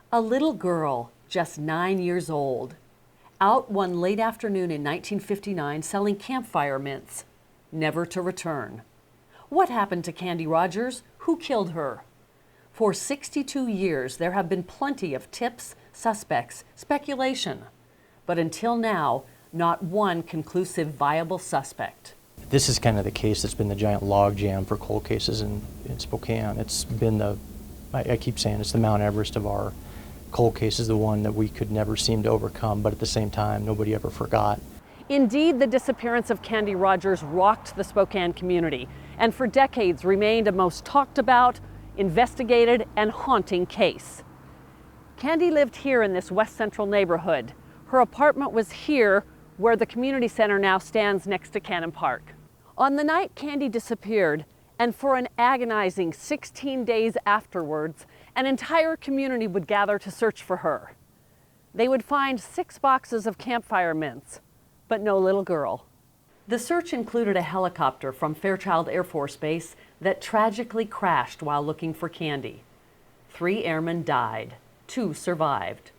A little girl, just 9 years old, out one late afternoon in 1959 selling campfire mints, never to return. What happened to Candy Rogers? Who killed her? For 62 years, there have been plenty of tips, suspects, speculation. But until now, not one conclusive viable suspect. This is kind of the case that's been the giant logjam for cold cases in Spokane. It's been I keep saying it's the Mount Everest of our cold cases, the one that we could never seem to overcome, but at the same time, nobody ever forgot. Indeed, the disappearance of Candy Rogers rocked the Spokane community and for decades remained a most talked about, investigated, and haunting case. Candy lived here in this West Central neighborhood. Her apartment was here where the community center now stands next to Cannon Park. On the night Candy disappeared, and for an agonizing 16 days afterwards, an entire community would gather to search for her. They would find 6 boxes of campfire mints, but no little girl. The search included a helicopter from Fairchild Air Force Base that tragically crashed while looking for Candy. 3 airmen died, 2 survived.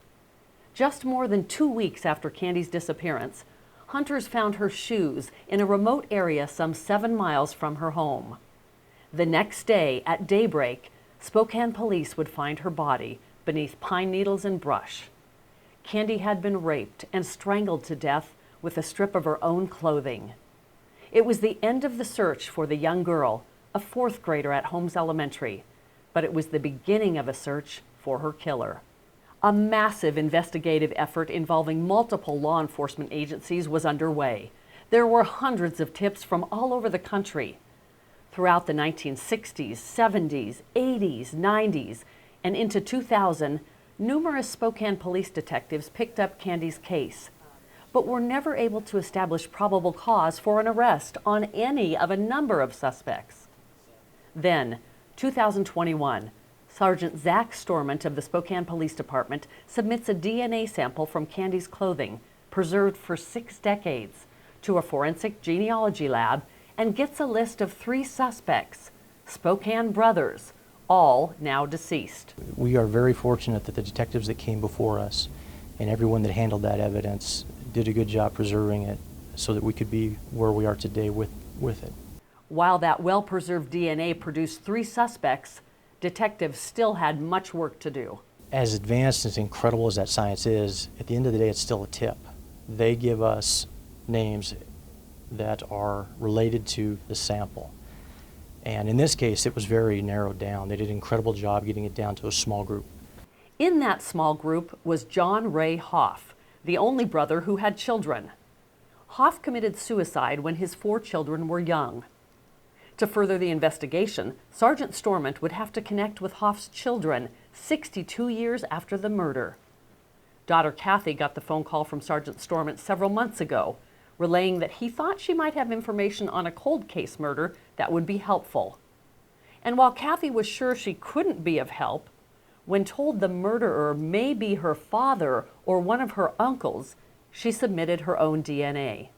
Just more than 2 weeks after Candy's disappearance, hunters found her shoes in a remote area some 7 miles from her home. The next day, at daybreak, Spokane police would find her body beneath pine needles and brush. Candy had been raped and strangled to death with a strip of her own clothing. It was the end of the search for the young girl, a 4th grader at Holmes Elementary, but it was the beginning of a search for her killer. A massive investigative effort involving multiple law enforcement agencies was underway. There were hundreds of tips from all over the country. Throughout the 1960s, 70s, 80s, 90s, and into 2000, numerous Spokane police detectives picked up Candy's case, but were never able to establish probable cause for an arrest on any of a number of suspects. Then, 2021, Sergeant Zach Storment of the Spokane Police Department submits a DNA sample from Candy's clothing, preserved for 6 decades, to a forensic genealogy lab and gets a list of 3 suspects, Spokane brothers, all now deceased. We are very fortunate that the detectives that came before us and everyone that handled that evidence did a good job preserving it so that we could be where we are today with it. While that well-preserved DNA produced 3 suspects, detectives still had much work to do. As advanced and as incredible as that science is, at the end of the day, it's still a tip. They give us names that are related to the sample. And in this case, it was very narrowed down. They did an incredible job getting it down to a small group. In that small group was John Ray Hoff, the only brother who had children. Hoff committed suicide when his 4 children were young. To further the investigation, Sergeant Storment would have to connect with Hoff's children 62 years after the murder. Daughter Kathy got the phone call from Sergeant Storment several months ago, relaying that he thought she might have information on a cold case murder that would be helpful. And while Kathy was sure she couldn't be of help, when told the murderer may be her father or one of her uncles, she submitted her own DNA.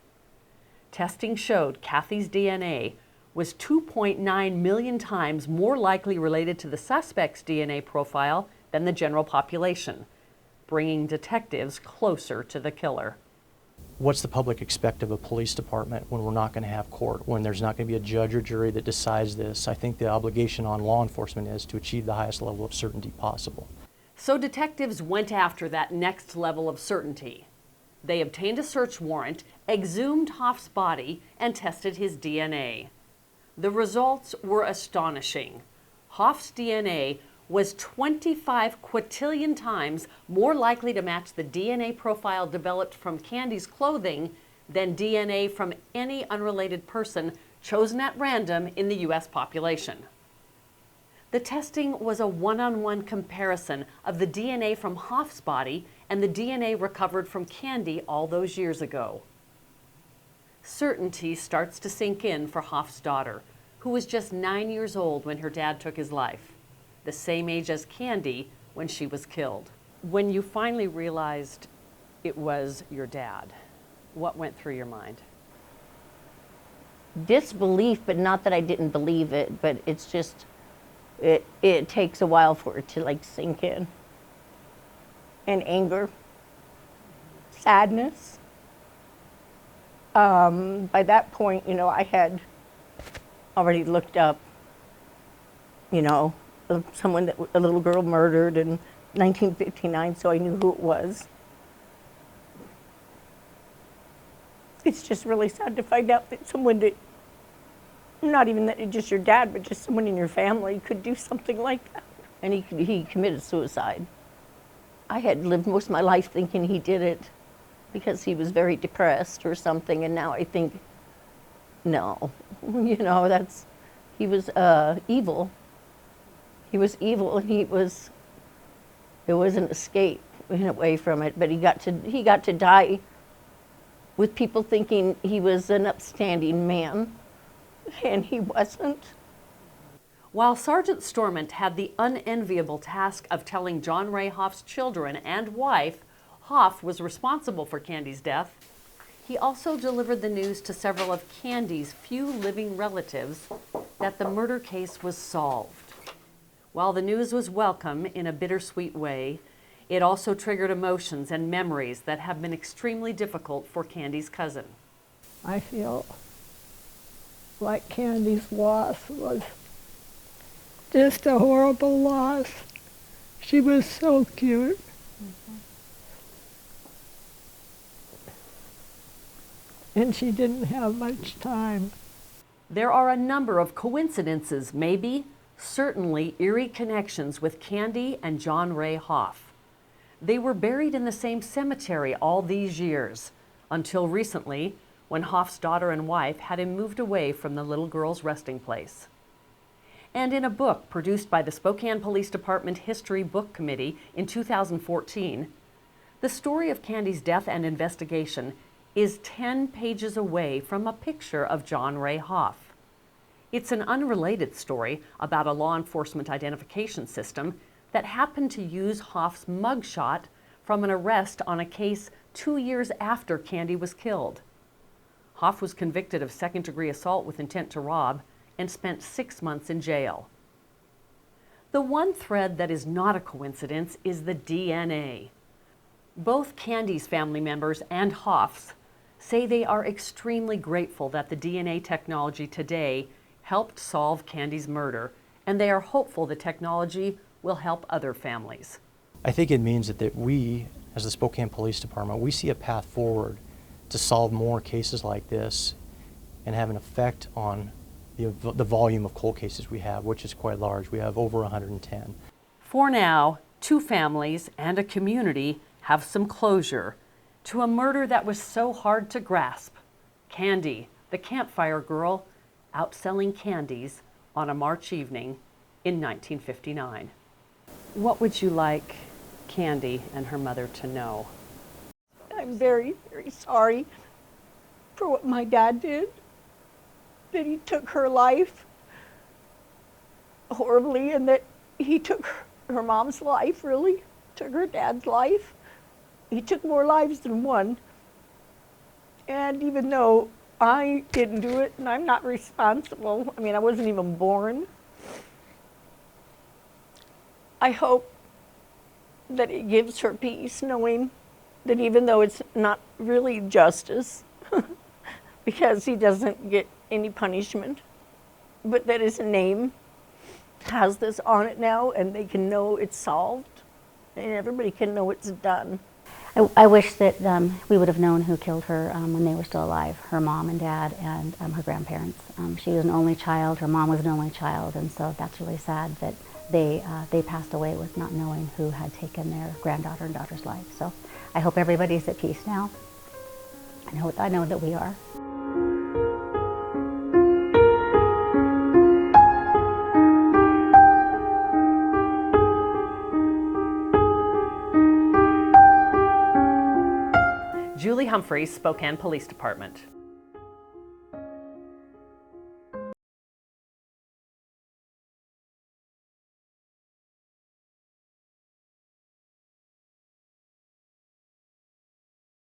Testing showed Kathy's DNA was 2.9 million times more likely related to the suspect's DNA profile than the general population, bringing detectives closer to the killer. What's the public expect of a police department when we're not going to have court, when there's not going to be a judge or jury that decides this? I think the obligation on law enforcement is to achieve the highest level of certainty possible. So detectives went after that next level of certainty. They obtained a search warrant, exhumed Hoff's body, and tested his DNA. The results were astonishing. Hoff's DNA was 25 quintillion times more likely to match the DNA profile developed from Candy's clothing than DNA from any unrelated person chosen at random in the U.S. population. The testing was a one-on-one comparison of the DNA from Hoff's body and the DNA recovered from Candy all those years ago. Certainty starts to sink in for Hoff's daughter, who was just 9 years old when her dad took his life, the same age as Candy when she was killed. When you finally realized it was your dad, what went through your mind? Disbelief, but not that I didn't believe it, but it's just, it takes a while for it to like sink in. and anger, sadness. By that point, I had already looked up, someone that a little girl murdered in 1959, so I knew who it was. It's just really sad to find out that someone that, not even that just your dad, but just someone in your family could do something like that. And he committed suicide. I had lived most of my life thinking he did it because he was very depressed or something, and now I think, no, he was evil. He was evil, and it was an escape in a way from it, but he got to die with people thinking he was an upstanding man, and he wasn't. While Sergeant Storment had the unenviable task of telling John Ray Hoff's children and wife Hoff was responsible for Candy's death, he also delivered the news to several of Candy's few living relatives that the murder case was solved. While the news was welcome in a bittersweet way, it also triggered emotions and memories that have been extremely difficult for Candy's cousin. I feel like Candy's loss was just a horrible loss. She was so cute. And she didn't have much time. There are a number of coincidences, maybe, certainly eerie connections with Candy and John Ray Hoff. They were buried in the same cemetery all these years, until recently, when Hoff's daughter and wife had him moved away from the little girl's resting place. And in a book produced by the Spokane Police Department History Book Committee in 2014, the story of Candy's death and investigation is 10 pages away from a picture of John Ray Hoff. It's an unrelated story about a law enforcement identification system that happened to use Hoff's mugshot from an arrest on a case 2 years after Candy was killed. Hoff was convicted of second-degree assault with intent to rob and spent 6 months in jail. The one thread that is not a coincidence is the DNA. Both Candy's family members and Hoff's say they are extremely grateful that the DNA technology today helped solve Candy's murder, and they are hopeful the technology will help other families. I think it means that we, as the Spokane Police Department, we see a path forward to solve more cases like this and have an effect on the volume of cold cases we have, which is quite large. We have over 110. For now, 2 families and a community have some closure to a murder that was so hard to grasp. Candy, the campfire girl, out selling candies on a March evening in 1959. What would you like Candy and her mother to know? I'm very, very sorry for what my dad did, that he took her life horribly, and that he took her mom's life, really, took her dad's life. He took more lives than one. And even though I didn't do it, and I'm not responsible, I wasn't even born, I hope that it gives her peace knowing that even though it's not really justice, because he doesn't get any punishment, but that his name has this on it now, and they can know it's solved, and everybody can know it's done. I wish that we would have known who killed her when they were still alive, her mom and dad and her grandparents. She was an only child, her mom was an only child, and so that's really sad that they passed away with not knowing who had taken their granddaughter and daughter's life. So I hope everybody's at peace now. I know that we are. Julie Humphreys, Spokane Police Department.